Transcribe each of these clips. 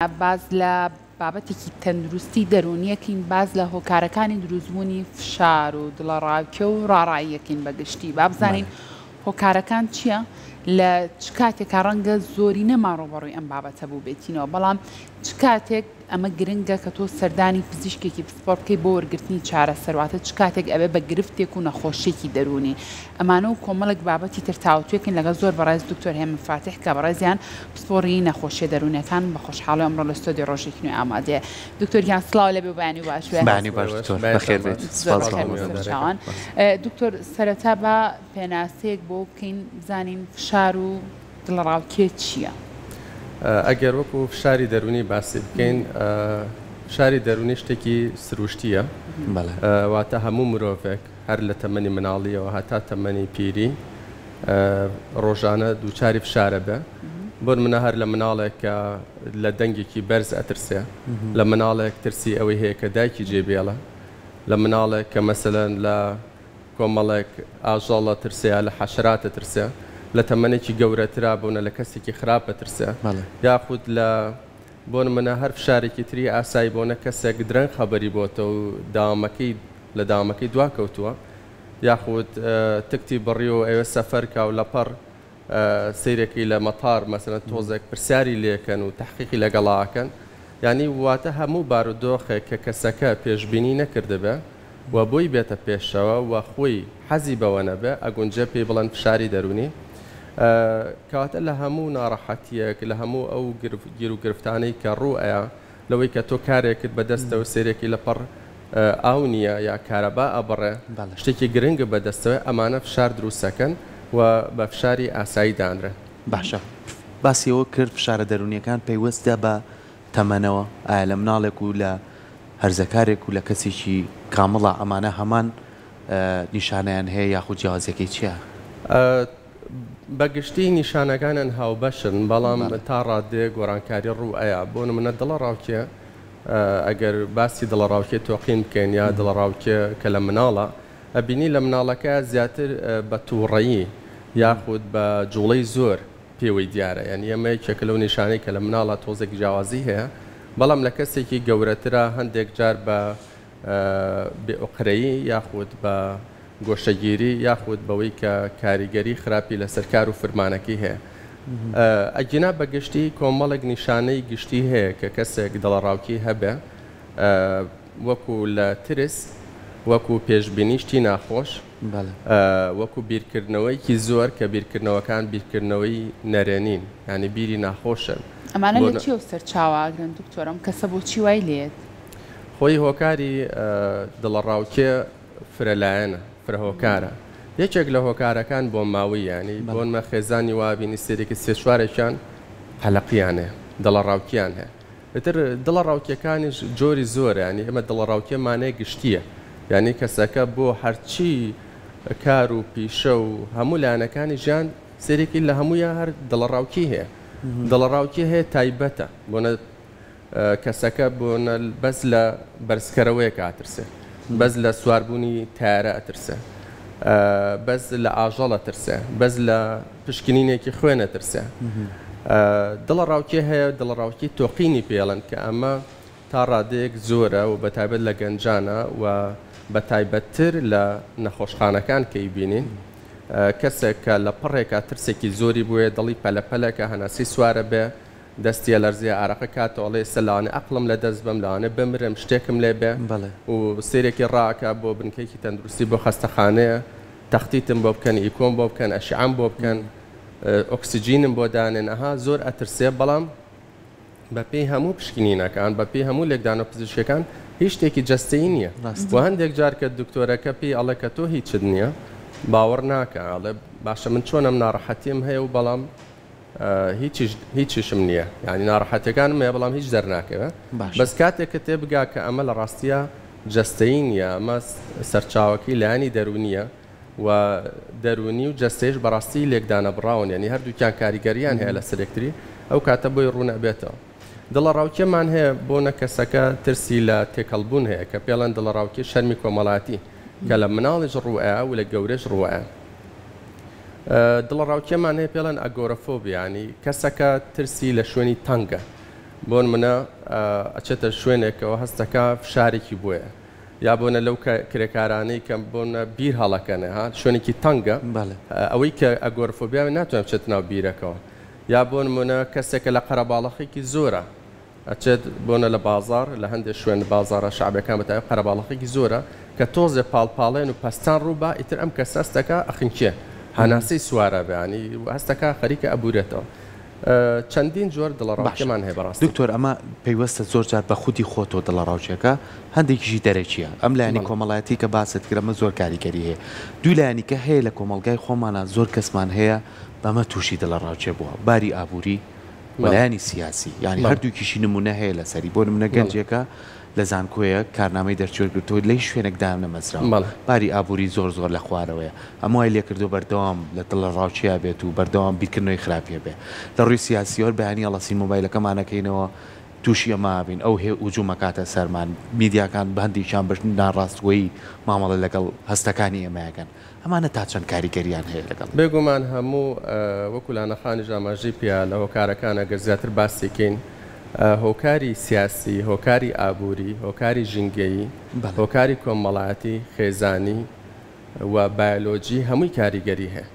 باز لە بابەتێکی تەندروستی دەرونیەکین باز لە هۆکارەکانی دروستبوونی فشار و دڵەڕاوکێ و ڕاڕاییەکین بەگشتی با بزانین هۆکارەکان چییە لە چ کاتێکا ڕەنگە زۆری نەما ڕۆبەڕووی ئەم بابەتە بوو بێتینەوە بەڵام چ کاتێک ئەمە گرنگە کە تۆ سەردانی پزیشکێکی پسپۆرت بکەی بۆ وەرگرتنی چارەسەرواتە چ کاتێک ئەبێ بە گرفتێک و نەخۆشیێکی دەرونی ئەمانە و کۆمەڵک بابەتی تر تاوتوێکن لەگە زۆر بەڕێز دکتۆر هێمن فاتح کە بەڕێزیان پسپۆڕی نەخۆشیە دەرونیەکان بە خۆشحاڵی ئەمڕۆ لە ستۆدیۆ ڕۆژێکی نوێی ئامادەیە دکتۆریان سڵاو لەبێ بەیانی باشوێ بەیانی باش بەخێر بێت چاوان دکتۆر سەرەتا بە پێناسەیەک بۆ بکەین بزانین فشار و دڵڕاوکێ چییە؟ ئەگەر وەکو فشاری دەرونی باسی بکەین فشاری دەرونی شتێکی سروشتیە واتە هەموو مرۆڤێک هەر لە تەمەنی مناڵیەوە هەتا تەمەنی پیری ڕۆژانە دووچاری فشارە بێ بۆ منە هەر لە مناڵێک کە لە دەنگێکی بەرز ئەترسێ لە مناڵێک ترسی ئەوەی هەیە کە دایکی جێبێڵە لە مناڵێک کە مەسەلەن لە کۆمەڵێک ئاژەڵە ترسێ لە حەشراتە ترسێ لە تەمەنێکی گەورەترا بوونە لە کەسێکی خراپە ترسێ یاخود لە بۆن منە هەر فشارێکی تری ئاسایی بۆنە کەسێک درەنگ خەبەری بۆتەوە و داوامەکەی لە داوامەکەی دواکەوتووە یاخود تکتی بڕی و ئێوە سەفەرکە و لەپەڕ سیرێکی لە مەتار مەسەلەن تۆزێک پرسیاری لێکەن و تحقیقی لەگەڵاکەن یعنی واتە هەموو بارودۆخێک کە کەسەکە پێشبینی نەکردبێ و بۆی بێتە پێشەوە و خۆی حەزی بەوە نەبێ ئەگونجە پێی بڵەن فشاری دەرونی کەواتە لە هەموو ناڕەحەتیەک لە هەموو ئەو گیر و گرفتانەی کە ڕوئەیە لەوەی کە تۆ کارێکت بەدەستەوە سێرێکی لەپەڕ ئاو نییە یا کارەبا ئەبڕێ شتێکی گرنگە بەدەستەوە ئەمانە فشار دروستەکەن و بە فشاری ئاسایی دانرێ باشە باسیەوە کرد فشارە دەرونیەکان پەیوەستە بە تەمەنەوە ئایا لە مناڵێک و لە هەرزەکارێک و لە کەسێکی کامڵە ئەمانە هەمان نیشانیان هەیە یاخود جیازەکەی چییە؟ بەگشتی نیشانەکانن هاوبەشن بەڵام تا ڕادێ گۆڕانکاری ڕوئەیە بۆ منە دڵە ڕاوکێ ئەگەر باسی دڵە ڕاوکێ تۆقین بکەین یا دڵە ڕاوکێ کە لە مناڵە ئەبینی لە مناڵەکە زیاتر بە تووڕەیی یاخود بە جوڵەی زۆر پێوەی دیارە یعنی ئەمە یەکێکە لەو نیشانەی کە لە مناڵە تۆزێک جیاوازی هەیە بەڵام لە کەسێکی گەورەترە هەندێک جار بە بێئۆقرەیی یاخود بە گۆشەگیری یاخود بەوەی کە کاریگەری خراپی لەسەر کار و فرمانەکەی هەیە ئەگینا بەگشتی کۆمەڵێک نیشانەی گشتی هەیە کە کەسێک دڵەڕاوکی هەبێ وەکو لە ترس وەکو پێشبینیشتی ناخۆش وەکو بیرکردنەوەیکی زۆر کە بیرکردنەوەکان بیرکردنەوەی نەرێنین ینی بیری ناخۆشن ئەمانە لە چی و سەرچاواگرن دکتۆرم کەسە بۆ چی وای لێت خۆی هۆکاری دڵەڕاوکێ فرەلایەنە فرەهۆکارە یەکێک لە هۆکارەکان بۆ ماوەی ینی بۆنمە خێزانی وابینی سێرێکی سێشوارێکیان قەلەقییانێ دڵەڕاوکیان هەیە ئەتر دڵەڕاوکیەکانیش جۆری زۆر ینی ئەمە دڵەڕاوکێمانەیە گشتیە یعنی کەسەکە بۆ هەرچی کار و پیشە و هەموو لایەنەکانی ژیان سێرێکی لە هەموویە هەر دڵەڕاوکی هەیە دڵەڕاوکی هەیە تایبەتە بۆنە کەسەکە بۆنە بەس لە بەرزکەرەوەیە کاترسێ بەس لە سواربوونی تارە ئەترسێ بەس لە ئاژەڵە ترسێ بەس لە پشکنینێکی خوێنە ترسێ دڵەڕاوکی هەیە دڵەڕاوکی تۆقینی پێڵن کە ئەمە تا ڕادەیەک زۆرە و بەتایبەت لە گەنجانە و بەتایبەتتر لە نەخۆشخانەکان کەی بینین کەسێک کە لە پڕێکە ترسێکی زۆری بووە دڵی پەلەپەلەکە هەناسی سوارە بێ دەستیە لەرزیە ئارەقە کاتەوەڵێ سەلاوانێ ئەقلم لە دەست بەم لاوانێ بمرم شتێکم لێ بێ و سێرێکی ڕاکە بۆ بنکەیەکی تەندروستی بۆ خەستەخانەیە تەختیتم بۆ بکەن ئیکۆم بۆ بکەن ئەشعام بۆ بکەن ئۆکسیجینم بۆ دانێن ئەها زۆر ئەترسێ بەڵام بەپێی هەموو پشکنینەکان بەپێی هەموو لێکدانە پزیشکەکان هیچ شتێکی جەستەیی نییە بۆ هەندێک جار کە دکتۆرەکە پێی ئەڵێ کە تۆ هیچت نییە باوەڕ ناکە ئەڵێ باشە من چۆنم ناڕەحەتیم هەیە و بەڵام هیچیشم نییە ینی ناڕەحەتەکانم هەیە بەڵام هیچ دەرناکەوە بەس کاتێک کە تێبگا کە ئەمە لە ڕاستیە جەستەیی نییە ئەمە سەرچاوەکەی لایانی دەرونیە و دەرونی و جەستەیش بەڕاستی لێکدانە بڕاون ینی هەردووکیان کاریگەریان هەیە لە سەرێکتری ئەو کاتە بۆی ڕوونە بێتەوە دڵەڕاوکێمان هەیە بۆنە کەسەکە ترسی لە تێکەڵبوون هەیە کە پێڵەن دڵەڕاوکی شەرمی کۆمەڵاتی کە لە مناڵیش ڕوئە و لە گەورەش ڕوئە دڵڕاوکێمان هەیە پێڵەن ئەگۆرەفۆبیانی کەسەکە ترسی لە شوێنی تەنگە بۆن منە ئەچێتە شوێنێکەوە هەستەکە فشارێکی بۆیە یا بۆنە لەو کرێکارانەی کەم بۆنە بیر هەڵەکەنە ها شوێنێکی تەنگە ئەوەی کە ئەگۆرفۆبیا ناتوانێت بچێت ناو بیرەکەەوە یا بۆن منە کەسێکە لە قەرەباڵەخێکی زۆرە ئەچێت بۆنە لە بازار لە هەندێک شوێن بازارە شعبەکان بەتای قەرەباڵەخێکی زۆرە کە تۆزێ پاڵپاڵێن و پەستان ڕووبا ئیتر ئەم کەس هەستەکە ئەخینچێ هەناسەی سوارە بەیانی هەستەکە خەریکە ئەبورێتەوە چەندین جۆر دڵڕاوکێمان هەیە بەڕاستی دکتۆر ئەمە پێیوەستە زۆر جار بە خودی خۆتەوە دڵڕاوچێکە هەندێکیشی دەرەچیە ئەم لایانی کۆمەڵایەتی کە باست کرەمە زۆر کاریگەری هەیە دوو لایانی کە هەیە لە کۆمەلگای خۆمانە زۆر کەسمان هەیە بەمە تووشی دڵڕاوچێ بووە باری ئابووری وەلایانی سیاسی یعنی هەردووکیشی نمونە هەیە لەسەری بۆ نمونە گەنجێکە لە زانکۆیە کارنامەی دەرچێتەوە لی شوێنێکدان نەمەزرا باری ئابووری زۆر زۆر لە خوارەوەیە ئەمە لێ کردو بەردەوام لە دڵڕاوچیا بێت و بەردەوام بیرکردنەوەی خراپیە بێ لە ڕووی سیاسیۆر بەیانی ئەڵەسی مۆبایلەکەمانەکەینەوە تووشی ئەمابین ئەو هێ وجومەکاتە سەرمان میدیاکان بە هەندێکیان بەش ناڕاستگۆیی مامەڵە لەگەڵ هەستەکانی ئێمەیەکەن ئەمانە تا چەند کاریگەریان هەیە لەگەڵ بێگومان هەموو وەکو لانەخانی ژاماژی پیا لە هۆکارەکانە گەر زیاتر باسیکەین هۆکاری سیاسی هۆکاری ئابووری هۆکاری ژینگەیی هۆکاری کۆمەڵایەتی خێزانی و بایۆلۆجی هەمووی کاریگەری هەیە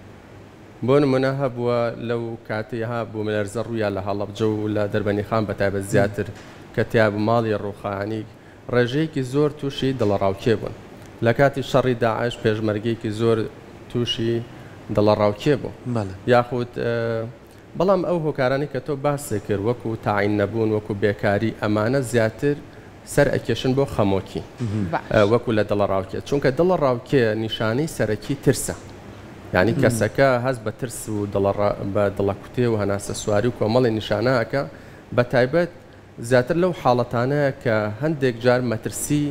بۆ نمونە هەبووە لەو کاتەیە بوو مەلەرزە ڕوویان لە هەڵەبجە و لە دەربەنی خان بەتایبەت زیاتر کە تیا بوو ماڵی ڕووخانی ڕێژەیەکی زۆر تووشی دڵڕاوکێ بوون لە کاتی شەڕی داعش پێشمەرگەیەکی زۆر تووشی دڵڕاوکێ بوو یاخود بەڵام ئەو هۆکارانی کە تۆ باسی کرد وەکو تاعین نەبوون وەکو بێکاری ئەمانە زیاتر سەر ئەکێشن بۆ خەمۆکی وەکو لە دڵڕاوکێ چونکە دڵڕاوکێ نیشانەی سەرەکی ترسە یعنی کەسەکە هەست بە ترس و بە دڵەکوتێ و هەناسە سواری و کۆمەڵی نیشانەکە بە تایبەت زیاتر لەو حاڵەتانەیە کە هەندێک جار مەترسی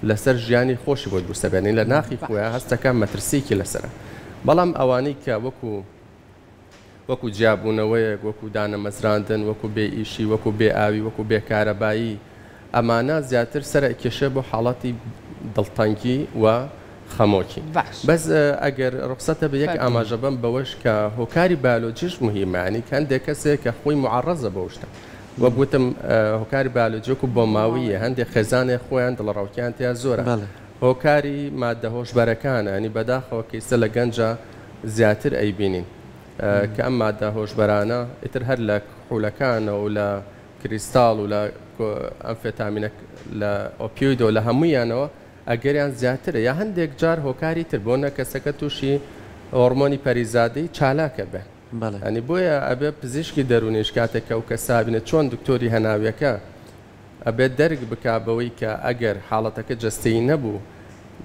لەسەر ژیانی خۆشی بۆ دروستەبێنین لە ناخی خۆیان هەستەکە مەترسیکی لەسرە بەڵام ئەوانەی کە وەکو جیابوونەوەیەک وەکو دانەمەزراندن وەکو بێ ئیشی وەکو بێ ئاوی وەکو بێ کارەبایی ئەمانە زیاتر سەر کێشە بۆ حاڵەتی دڵتەنگی و خەمۆکی بەس ئەگەر ڕخسەتە بە یەک ئاماژە بم بەوەش کە هۆکاری بایۆلۆجیش مهمانی کەندێک کەسێک کە خۆی معڕەزە بەو شتە وە گوتم هۆکاری بایۆلۆجی و بۆ ماویە هەندێک خێزانێک خۆیان دڵڕاوکیان تیا زۆرە هۆکاری مادە هۆشبەرەکانە ینی بەداخەوە کەیسە لە گەنجە زیاتر ئەیبینین کە ئەم مادە هۆشبەرانە ئیتر هەر لە حولەکانە و لە کریستاڵ و لە ئەمفێتامینە لە ئۆپیۆیدۆ لە هەموویانەوە ئەگەریان زیاترە یا هەندێک جار هۆکاری تر بۆنە کەسەکە تووشی هۆرمۆنی پەریزادەی چالاکە بێ ئەنی بۆیە ئەبێ پزیشکی دەرونیش کاتێکە و کەسابینە چۆن دکتۆری هەناویەکە ئەبێت دەرگ بکبەوەی کە ئەگەر حاڵەتەکە جستەی نەبوو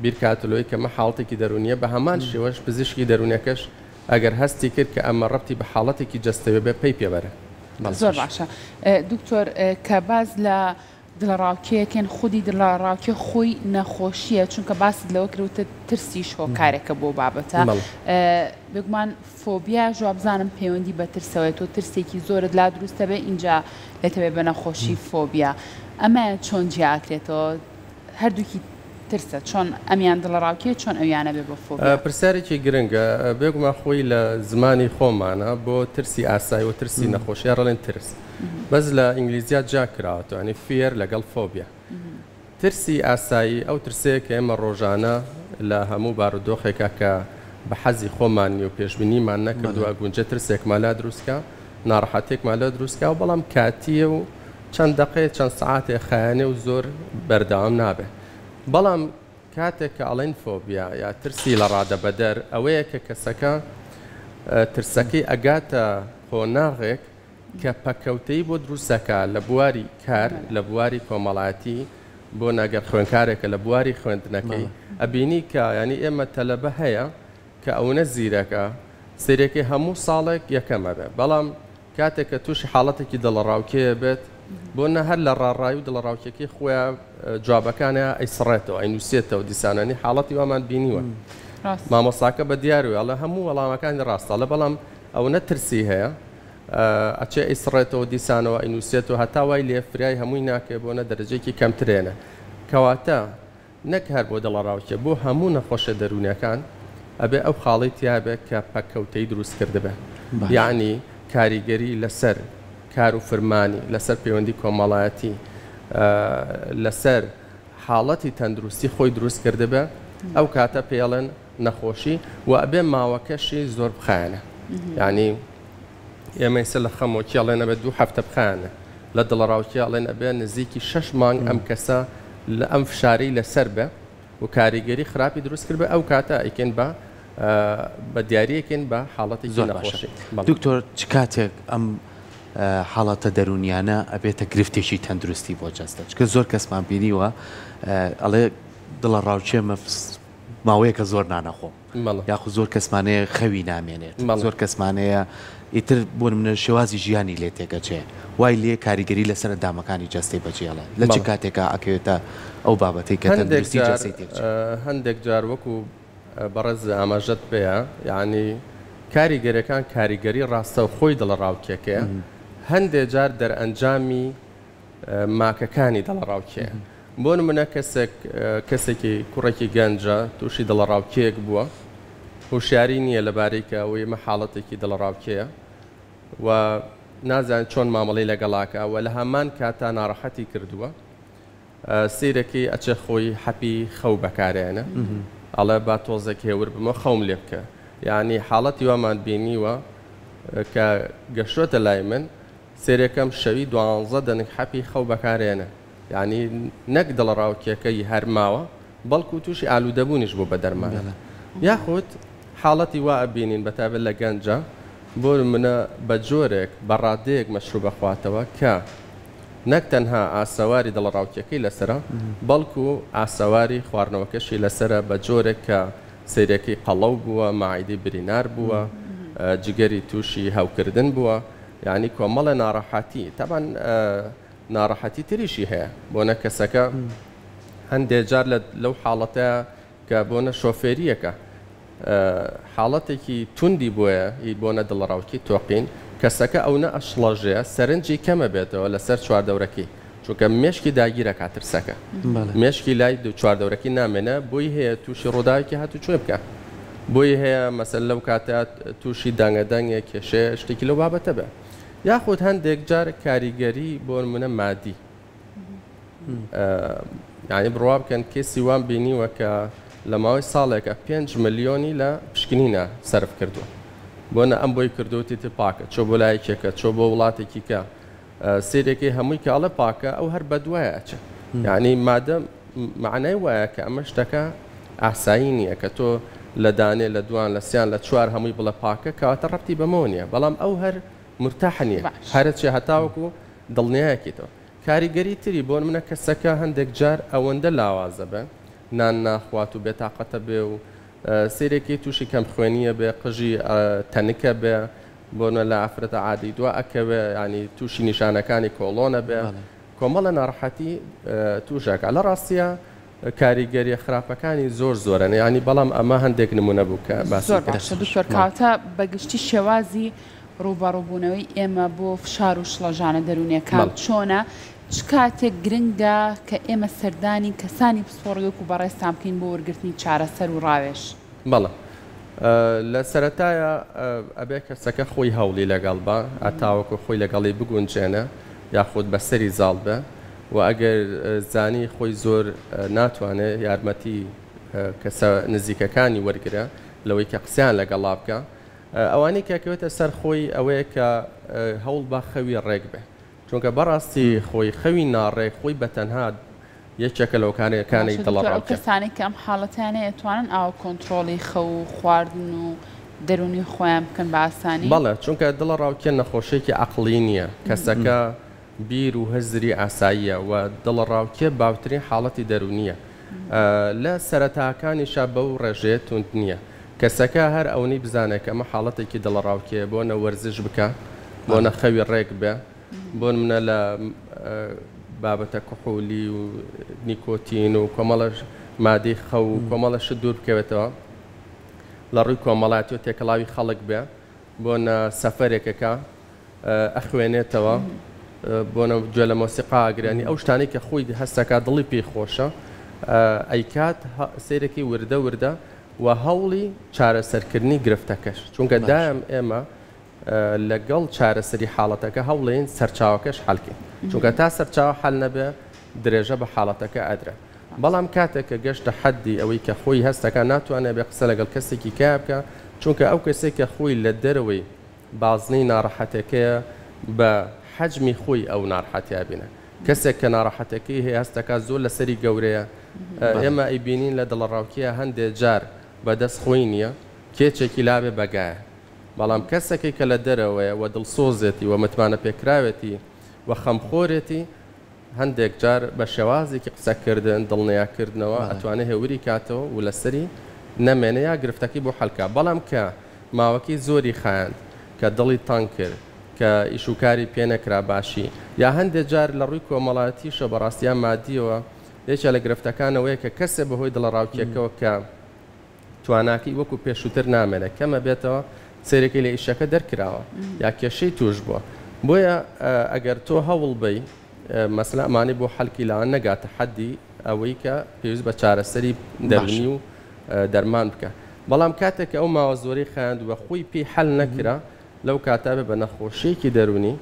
بیرکاتلۆی کەمە حاڵەتێکی دەرونیە بە هەمان شێوەش پزیشکی دەرونەکەش ئەگەر هەستی کرد کە ئەمە ڕەتی بە حاڵەتێکی جستەوە بێ پێی پێبەرە زۆر باشە دکتۆر کە باز لە دڵڕاوکێکێن خودی دڵڕاوکێ خۆی نەخۆشیە چونکە باست لەوە کردوتە ترسیش هۆکارێکە بۆ بابەتە بگومان فۆبیا ژوابزانم پەیوەندی بە ترسەوەی تۆ ترسێکی زۆرت لا دروستە بێ اینجا لێتەوێ بە نەخۆشی فۆبیا ئەمە چۆن جیاکرێتەوە هەردووکی ترسە چۆن ئەمیان دڵڕاوکێ چۆن ئەویانە بێ بە فۆبیا پرسیارێکی گرنگە بێگومان خۆی لە زمانی خۆمانە بۆ ترسی ئاسایی و ترسی نەخۆشیە ڕڵێن ترس بەس لە ئینگلیزیا جا کراوەتەوە ینی فێر لەگەڵ فۆبیا ترسی ئاسایی ئەو ترسەیە کە ئێمە ڕۆژانە لە هەموو بارودۆخێکە کە بە حەزی خۆمانی و پێشبینیمان نەکردووە گونجە ترسێکمان لا دروستکە ناڕەحەتێکمان لە دروستکە و بەڵام کاتیە و چەند دقەیە چەند سەعاتێ خایانێ و زۆر بەردەوام نابێت بەڵام کاتێک کە ئەڵێن فۆبیا یا ترسی لە ڕادە بەدەر ئەوەیە کە کەسەکە ترسەکەی ئەگاتە خۆناغێک کە پەکەوتەی بۆ دروستەکە لە بواری کار لە بواری کۆمەڵایەتی بۆ نەگەر خوێنکارێکە لە بواری خوێندنەکەی ئەبینی کە ینی ئێمە تەلەبە هەیە کە ئەوەنە زیرەکە سێرێکی هەموو ساڵێک یەکەمە بێت بەڵام کاتێک کە تووشی حاڵەتێکی دڵڕاوکێ بێت بۆنە هەر لە ڕاڕایی و دڵڕاوکێکی خۆیان جوابەکانە ئەیسڕێتەوە ئەینووسێتەوە دیسانانی حاڵەتی وامان بینیوە مامۆستاکە بە دیاروی ئەڵە هەموو وەڵامەکانی ڕاستە لە بەڵام ئەو نەترسی هەیە ئەچێ ئیسڕێتەوە دیسانەوە ئەینووسێتەوە هەتا وای لێفرای هەمووی ناکێ بۆنە دەرەجێکی کەمترێنە کەواتە نەک هەر بۆ دڵڕاوکێ بۆ هەموو نەخۆشە دەرونیەکان ئەبێ ئەو خاڵی تیابێت کە پەکەوتەی دروست کردبێ یعنی کاریگەری لەسەر کار و فرمانی لەسەر پەیوەندی کۆمەڵایەتی لەسەر حاڵەتی تەندروستی خۆی دروست کردبێ ئەو کاتە پێڵێن نەخۆشی و ئەبێ ماوەکەشی زۆر بخایەنە یعنی ئێمە سە لە خەمۆکی ئەڵێن ئەبێ 2 هەفتە بخایەنە لە دڵڕاوکی ئەڵێن ئەبێ نزیکی 6 مانگ ئەم کەسە لە ئەم فشاری لەسەر بێ و کاریگەری خراپی دروست کرد بە ئەو کاتە ئەیکەن بە دیارەکەن بە حاڵەتی زۆر نەخۆشی. دکتۆر چ کاتێک ئەم حاڵەتە دەرونیانە ئەبێتە گرفتێکی تەندروستی بۆ جەستە چکە زۆر کەسمان بینیوە ئەڵێ دڵە ڕاوچێ ماوەیەکە زۆر نانەخۆم یاخود زۆر کەسمانەیە خەوی نامێنێت زۆر کەسمانەیە ئیتر بۆ منە شێوازی ژیانی لێ تێگەچێ وای لێ کاریگەری لەسەر دامەکانی جەستی بەجێڵە لە چ کاتێکە ئەکەوێتە ئەو بابەتی کە تەندروستی جەستی تێکچێت هەندێک جار وەکو بەڕێز ئاماژەت پێەیە یعنی کاریگەریەکان کاریگەری ڕاستە و خۆی دڵە ڕاوکێکەیە هەندێک جار دەرئەنجامی ماکەکانی دڵە ڕاوکێ بۆ نمونە کەسێکی کوڕێکی گەنجە تووشی دڵە ڕاوکێک بووە هوشیاری نییە لەبارەی کە ئەوەی مە حاڵەتێکی دڵە ڕاوکێیە و نازانێت چۆن مامەڵەی لەگەڵاکە و لە هەمان کاتا ناڕەحەتی کردووە سیرەکەی ئەچە خۆی حەپی خەو بەکارێنە ئەڵێ با تۆزێک هێور بمە خەوم لێ بکە یعنی حاڵەتی وامان بینیوە کە گەشتۆتە لای من سێرەکەم شەوی 12 دەنگ حەپی خەو بەکارێنە یعنی نەک دڵە ڕاوکێکەی هەرماوە بەڵکو تووشی ئالوودەبوونیش بۆ بە دەرمانە یاخود حاڵەتی وا ئەبینین بەتابەت لە گەنجە بۆ منە بە جۆرێک بە ڕادەیەک مەشروب بخواتەوە کە نەک تەنها ئاسەواری دڵە ڕاوکێکەی لەسرە بەڵکو ئاسەواری خواردنەوەکەشی لەسرە بە جۆرێک کە سیرەکەی قەڵەو بووە ماعیدی برینار بووە جگەری تووشی هەوکردن بووە یعنی کۆمەڵە ناڕەحەتی تەبەن ناڕەحەتی تریشی هەیە بۆنە کەسەکە هەندێک جار لەو حاڵەتەیە کە بۆنە شۆفێریەکە حاڵەتێکی توندی بۆیە بۆنە دڵڕاوکی تۆقین کەسەکە ئەو نە ئەشڵەژەیە سەرنجی کەمە بێتەوە لەسەر چواردەورەکەی چونکە مێشکی داگیرە کاترسەکە مێشکی لای چواردەورەکی نامێنە بۆی هەیە تووشی ڕۆداوێکی هاتو کوێ بکە بۆی هەیە مەسەل لەو کاتە تووشی دانگەدەنگێ کێشەیە شتێکی لەو بابەتە بێ یاخود هەندێک جار کاریگەری بۆ منە مادی یعنی بڕوا بکەن کێسی وان بینیوە کە لە ماوەی ساڵێکە 5 ملیۆنی لە پشکنینە سەرف کردووە بۆنە ئەم بۆی کردوتی پاکە چۆ بۆ لایەکێکە چۆ بۆ وڵاتێکی کە سێرێکی هەمووی کاڵە پاکە ئەو هەر بەدوایە ئەچە یعنی مادە معنای وایە کە ئەمە شتەکە ئاسایی نییە کە تۆ لە دانێ لە دوان لە سیان لە چوار هەمووی بڵە پاکە کەواتە ڕەبتی بەمەوە نیە بەڵام ئەو هەر مرتاح نییە هەرە چێ هەتاوەکو دڵنیایەکیتەوە کاریگەری تری بۆن منە کەسەکە هەندێک جار ئەوەندە لاوازە بێ نان ناخوات و بێتاقەتە بێ و سیرێکی تووشی کەم خوێنیە بێ قژی تەنکە بێ بۆنە لە ئافرەتە عادی دو ئەکەوێ ینی تووشی نیشانەکانی کۆڵۆنە بێ کۆمەڵە ناڕەحەتی تووشەکە لە ڕاستیە کاریگەری خراپەکانی زۆر زۆرن ینی بەڵام ئەمە هەندێک نمونە بوو کە باشە کاتە بەگشتی شێوازی ڕوبەڕووبوونەوەی ئێمە بۆ فشار و شڵەژانە دەرونیەکان چۆنە چ کاتێک گرنگە کە ئێمە سەردانی کەسانی پسپۆڕیۆک و بەڕێستان بکەین بۆ وەرگرتنی چارەسەر و ڕاوێش بەڵێ لە سەرەتایە ئەبێ کەسەکە خۆی هەوڵی لەگەڵ بە ئەتاوەکو خۆی لەگەڵی بگونجێنە یاخود بەسەری زاڵ بە و ئەگەر زانی خۆی زۆر ناتوانێت یارمەتی کەسە نزیکەکانی وەرگرە لەوەی کە قسەیان لەگەڵا بکە ئەوانەی کەکەوێتە سەر خۆی ئەوەیە کە هەوڵ بە خەوی ڕێک بێ چونکە بەڕاستی خۆی خەوی ناڕێک خۆی بەتەنها یەکێکە لەوکانەکانی دڵڕاو کەسانی کە ئەم حاڵەتیانە ئەتوانن ئاو کۆنتترۆلی خەو و خواردن و دەرونی خۆیان بکەن بە ئاسانی بەڵێ چونکە دڵڕاوکە نەخۆشێکی عەقڵی نییە کەسەکە بیر و هەزری ئاساییە و دڵڕاوکێ باوترین حاڵەتی دەرونیە لە سەرەتاکانیشا بەو ڕێژەیە توند نییە کەسەکە هەر ئەوەی بزانێت کە ئەمە حاڵەتێکی دڵڕاوکێ بۆ نە وەرزش بکە بۆ نە خەوی ڕێک بێ بۆ منە لە بابەتە کوحولی و نیکۆتین و کۆمەڵە مادەی خەو و کۆمەڵەش دوور بکەوێتەوە لە ڕووی کۆمەڵاتی و تێکەڵاوی خەڵک بێ بۆ نە سەفەرێکەکە ئەخوێنێتەوە بۆ نە گوێ لە مۆسیقا ئاگرانی ئەو شتانی کە خۆی هەستەکە دڵی پێی خۆشە ئەیکات سیرێکی وردە و هەوڵی چارەسەرکردنی گرفتەکەش چونکە دایم ئێمە لەگەڵ چارەسەری حاڵەتەکە هەوڵێن سەرچاوەکەش حەڵکەین چونکە تا سەرچاو حەل نەبێ درێژە بە حاڵەتەکە ئەدرە بەڵام کاتێک کە گەشتە حەدی ئەوەی کە خۆی هەستەکە ناتوانێت بێ قسە لەگەڵ کەسێکی کای بکە چونکە ئەو کەسێک کە خۆی لە دەرەوەی بازنەی ناڕەحەتەکەیە بە حەجمی خۆی ئەو ناڕەحەتیا بینە کەسێک کە ناڕەحەتەکەی هەیە هەستەکە زۆر لەسەری گەورەیە ئێمە ئەیبینین لە دڵڕاوکیە هەندێک جار بەدەست خۆی نییە کێچێکی لابێ بەگایە بەڵام کەسێکی کە لە دەرەوەیە و دڵسۆزێتی و متمانە پێکراوێتی و خەمخۆرێتی هەندێک جار بە شێوازێکی قسەکردن دڵنیاکردنەوە ئەتوانێت هێوری کاتەوە و لەسەری نەمێنەیە گرفتەکەی بۆ حەلکە بەڵام کە ماوەکی زۆری خایاند کە دڵی تان کرد کە ئیشوکاری پێ نەکرا باشی یا هەندێک جار لە ڕووی کۆمەڵایەتیشە بەڕاستیان مادیەوە یەکێ لە گرفتەکانەوەیە کە کەسێ بەهۆی دڵڕاوکیەکەەوە کە تواناکی وەکو پێشووتر نامێنە کەمە بێتەوە سیرێکی لە ئیشەکە دەرکراوە یا کێشەی توش بووە بۆیە ئەگەر تۆ هەوڵ بی مەسلە ئەمانی بۆ حەلکی لاوان نەگاتە حەدی ئەوەی کە پێویست بە چارەسەری دەرونی و دەرمان بکە بەڵام کاتێک ئەو ماوە زۆری خایاند وە خۆی پێی حەل نەکرا لەو کاتابێ بە نەخۆشیێکی دەرونی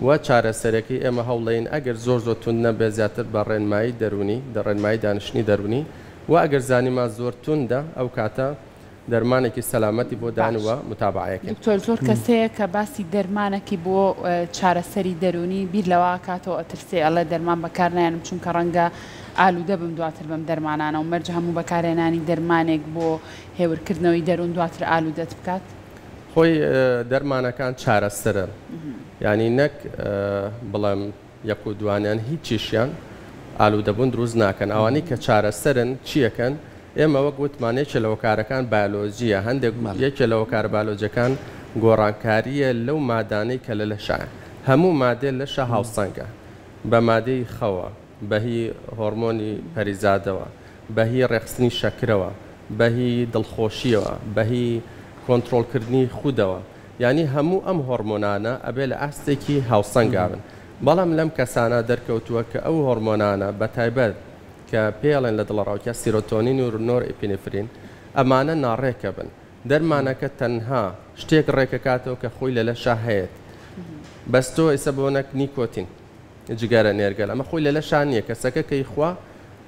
و چارەسەرەکەی ئێمە هەوڵین ئەگەر زۆر تون نەبێ زیاتر بە ڕێنمایی دەرونی ڕێنمایی دانیشتنی دەرونی و ئەگەر زانیمان زۆر توندا ئەو کاتە دەرمانێکی سەلامەتی بۆ دانوە متابعەکەین دکتۆر زۆر کەسەیە کە باسی دەرمانێکی بۆ چارەسەری دەرونی بیر لەوە کاتەوە ئەترسێ ئەڵێ دەرمان بەکارنیانم چونکە ڕەنگە ئالوودە بم دواتر بەم دەرمانانە و مەرج هەموو بەکارهێنانی دەرمانێک بۆ هێورکردنەوەی دەروون دواتر ئالوودەت بکات خۆی دەرمانەکان چارەسەرن ینی نەک بڵێم یەک و دوانیان هیچیشیان ئالوودەبوون دروست ناکەن ئەوانەی کە چارەسەرن چیەکەن ئێمە وەک وتمانێکە لە وەکارەکان بایۆلۆژیە هەندێک یەکێ لە وەکار بایۆلۆجیەکان گۆڕانکاریە لەو مادانەی کە لە لەشە هەموو مادێ لەشە هاوسەنگە بە مادەی خەوە بەهی هۆرمۆنی پەریزادەوە بەهی ڕێخستنی شەکرەوە بەهی دڵخۆشیەوە بەهی کۆنتترۆلکردنی خودەوە ینی هەموو ئەم هۆرمۆنانە ئەبێ لە ئاستێکی هاوسەنگاون بەڵام لەم کەسانە دەرکەوتووە کە ئەو هۆرمۆنانە بە تایبەت کە پێڵێن لە دڵڕاوکە سیرۆتۆنین و نۆر ئپینفرین ئەمانە ناڕێکە بن دەرمانەکە تەنها شتێک ڕێکەکاتەوە کە خۆی لە لەشە هەیەت بەستۆ ئێستا بۆنەک نیکۆتین جگەرە نێرگەل ئەمە خۆی لە لەشان نییە کەسەکە کەی خوا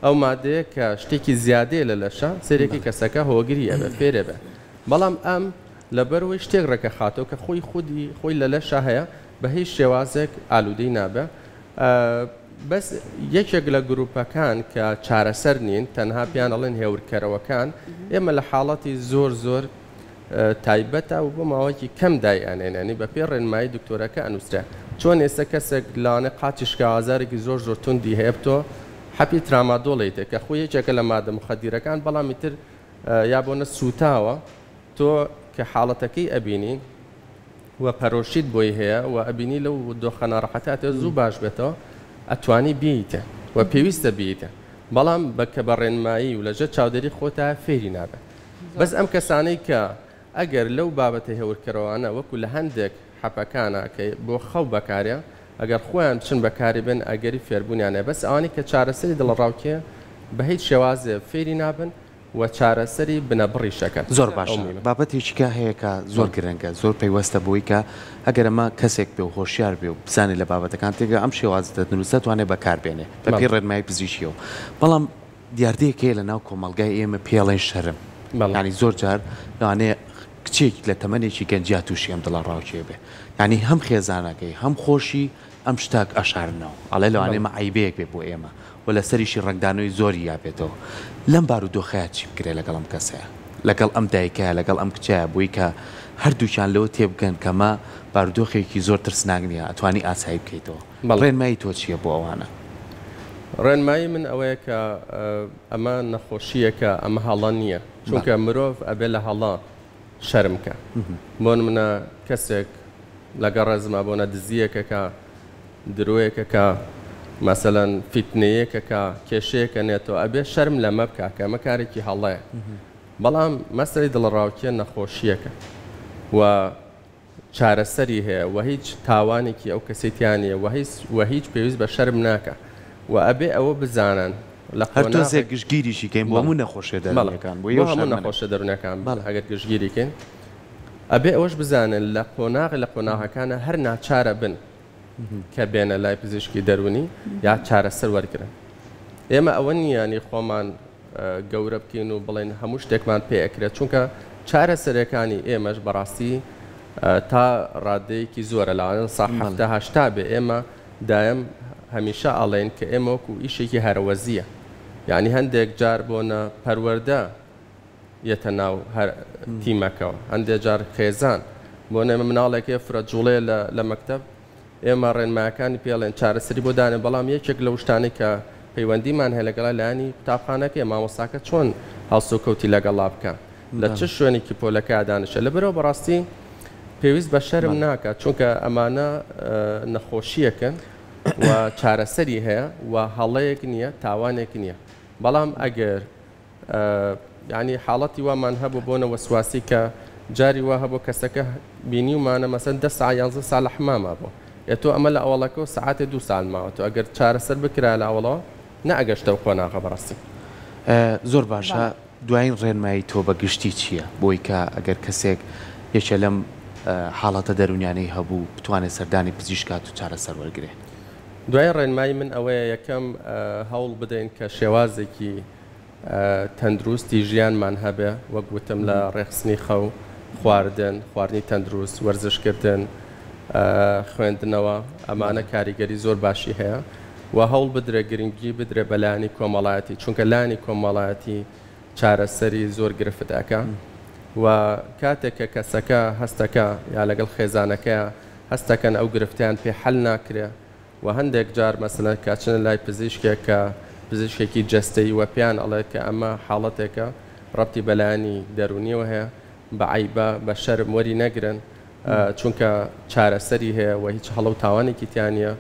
ئەو مادەیە کە شتێکی زیادەیە لە لەشە سێرێکی کەسەکە هۆگری ئەبێ فێرێ بێ بەڵام ئەم لەبەرەوەی شتێک ڕێکە خاتەوە کە خۆی خودی خۆی لە لەشە هەیە بە هیچ شێوازێک ئالوودەی نابێ بەس یەکێک لە گروپەکان کە چارەسەر نین تەنها پیان ئەڵێن هێورکەرەوەکان ئێمە لە حاڵەتی زۆر تایبەتە و بۆ ماوەیەکی کەم دایانێنانی بە پێ ڕێنمایی دکتۆرەکە ئەنووسرا چۆن ئێستا کەسێک لاانێ قاچی شکاوازارێکی زۆر توندی هەیە بتۆ حەپی ترامادۆڵیتە کە خۆی یەکێکە لە مادە مخەدیرەکان بەڵامی تر یا بۆنە سوتاوە تۆ کە حاڵەتەکەی ئەبینین و پەرۆشید بۆی هەیە و ئەبینی لەو دۆخە ناڕەحەتاتە زوو باش بێتەوە ئەتوانی بیتە و پێویستە بیتە بەڵام بەکە بە ڕێنمایی و لەژە چاودێری خۆتا فێری نابێت بەس ئەم کەسانەی کە ئەگەر لەو بابەتە هێورکەرەوەانە وەکو لە هەندێک حەپەکانە کە بۆ خەو بەکارە ئەگەر خۆیان بچن بەکاری بن ئەگەری فێربوونیانە بەس ئەوانی کە چارەسەری دڵڕاوکیە بە هیچ شێوازێ فێری نابن و چارەسەری بنەبڕیشەکەن زۆر باشە بابەتێکیکە هەیە کە زۆر گرنگە زۆر پەیوەستە بۆی کە ئەگەر ئەمە کەسێک بێ و هۆشیار بێ و بزانێت لە بابەتەکان تێگە ئەم شێوازە دروستە توانێت بەکاربێنێ بە پێی ڕێنمایی پزیشکیەوە بەڵام دیاردەیەکەیە لە ناو کۆمەلگای ئێمە پێڵێن شەرم ینی زۆر جار لەوانەیە کچێک لە تەمەنێکی گەنجیا تووشی ئەم دڵڕاوکیە بێ ینی هەم خێزانەکەی هەم خۆشی ئەم شتاک ئەشارنەوە ئەڵێ لەوانێمە عیبەیەک بێ بۆ ئێمە و لە سەریشی ڕنگدانەوەی زۆری یابێتەوە لەم بارودۆخەیە چی بکرێت لەگەڵ ئەم کەسەیە لەگەڵ ئەم دایکایە لەگەڵ ئەم کچایە بۆی کە هەردووچان لەوە تێبگەن کەمە بارودۆخێکی زۆر ترسناک نییە ئەتوانی ئاسایی بکەیتەوە ڕێنمایی تۆ چییە بۆ ئەوانە ڕێنمایی من ئەوەیە کە ئەمە نەخۆشیەکە ئەمە هەڵە نییە چونکە مرۆڤ ئەبێ لە هەڵا شەرمکە بۆ منە کەسێک لەگەڵ ڕێزمە بۆنە دزیەکەکە درۆیەکەکە مەسەلەن فیتنەیەکەکە کێشەیەکە نێتەوە ئەبێ شەرم لەمە بکە کە ئەمە کارێکی هەڵەیە بەڵام مەسەری دڵڕاوکیە نەخۆشیەکە و چارەسەری هەیە و هیچ تاوانێکی ئەو کەسێتیانە و هیچ پێویست بە شەرم ناکە و ئەبێ ئەوە بزانن لە هەرتۆزێک گشتگیریشی کەین بۆ هەموو نەخۆشیە دەرونەکان بۆ هەموو نەخۆشە دەرونەکان ئەگەر گشتگیریکەین ئەبێ ئەوەش بزانن لە قۆناغەکانە هەر ناچارە بن کە بێنە لای پزیشکی دەرونی یا چارەسەر وەرگرن. ئێمە ئەوە نییانی خۆمان گەورە بکەین و بڵێن هەموو شتێکمان پێ ئەکرێت چونکە چارەسەرەکانی ئێمەش بەڕاستی تا ڕادەیەکی زۆرە لاوانە سا هەشتا بێ ئێمە دایم هەمیشە ئەڵێن کە ئێمە وەکو ئیشێکی هەرەوەزیە، یعنی هەندێک جار بۆنە پەروەردە یەتە ناو تیمەکەەوە، هەندێک جار خێزان بۆ نێمە مناڵێکی فرە جوڵێ لە مەکتەب ئێمە ڕێنمایەکانی پێڵێن چارەسەری بۆ دانێ، بەڵام یەکێک لە شتانی کە پەیوەندیمان هەیە لەگەڵا لایانی قوتابخانەکە مامۆستاکە چۆن هەڵسو کەوتی لەگەڵا بکە لە چ شوێنێکی پۆلەکە دانیشە لەبەرەوە بەڕاستی پێویست بە شەرم ناکات چونکە ئەمانە نەخۆشیەکەن و چارەسەری هەیە و هەڵەیەک نییە تاوانێک نییە، بەڵام ئەگەر ینی حاڵەتی وامان هەبوو بۆنە وەسواسی کە جاری وا هەبوو کەسەکە بینی ومانە مەسەن 10 ساعت 11 ساڵ لە حمامە بوو ئێتۆ ئەمە لە ئەوڵەکە سعاتێ 2 ساڵ ماوەتەوە ئەگەر چارەسەر بکرا لە ئەوڵەوە نەئەگەشتە و خۆناغە بەڕاستی. زۆر باشە دوایین ڕێنمایی تۆ بە گشتی چییە بۆی کە ئەگەر کەسێک یەکێ لەم حاڵەتە دەرونیانەی هەبوو بتوانێت سەردانی پزیشکات و چارەسەر وەرگێ؟ دوای ڕێنمایی من ئەوەیە یەکەم هەوڵ بدەین کە شێوازێکی تەندروستی ژیانمان هەبێ وەک گوتم لە ڕێخستنی خەو، خواردنی تەندروست، وەرزشکردن، خوێندنەوە، ئەمانە کاریگەری زۆر باشی هەیە و هەوڵ بدرێ گرنگی بدرێ بە لایانی کۆمەڵایەتی چونکە لایانی کۆمەڵایەتی چارەسەری زۆر گرفتەکە و کاتێک کە کەسەکە هەستەکە یا لەگەڵ خێزانەکە هەستەکەن ئەو گرفتیان پێ حەل ناکرێ و هەندێک جار مەسەلەن کاچنە لای پزیشکێک کە پزیشکێکی جەستەیی وە پێیان ئەڵێت کە ئەمە حاڵەتێکە ڕەبتی بەلایانی دەرونیەوە هەیە بە عیبە بە شەرم وەری نەگرن چونکە چارەسەری هەیە و هیچ هەڵە و تاوانێکی تیانە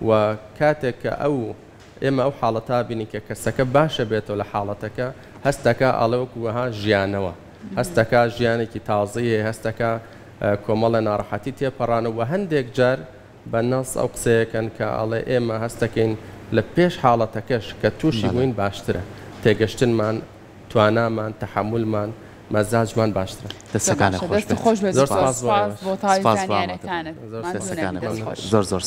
و کاتێک کە ئێمە ئەو حاڵەتا بینی کە کەسەکە باشە بێتەوە لە حاڵەتەکە هەستەکە ئەڵەوەک وەها ژیانەوە، هەستەکە ژیانێکی تازەیە، هەستەکە کۆمەڵە ناڕەحەتی تێپەڕانەوە و هەندێک جار بە نەس ئەو قسەیەکەن کە ئەڵێ ئێمە هەستەکەین لە پێش حاڵەتەکەش کە تووشی بووین باشترە، تێگەشتنمان، توانامان، تەحملمان، مەزاجمان باشترە. دەستەکانە خۆش بێت. زۆر سپاس بۆ تاوانیانەکانت. زۆر زۆر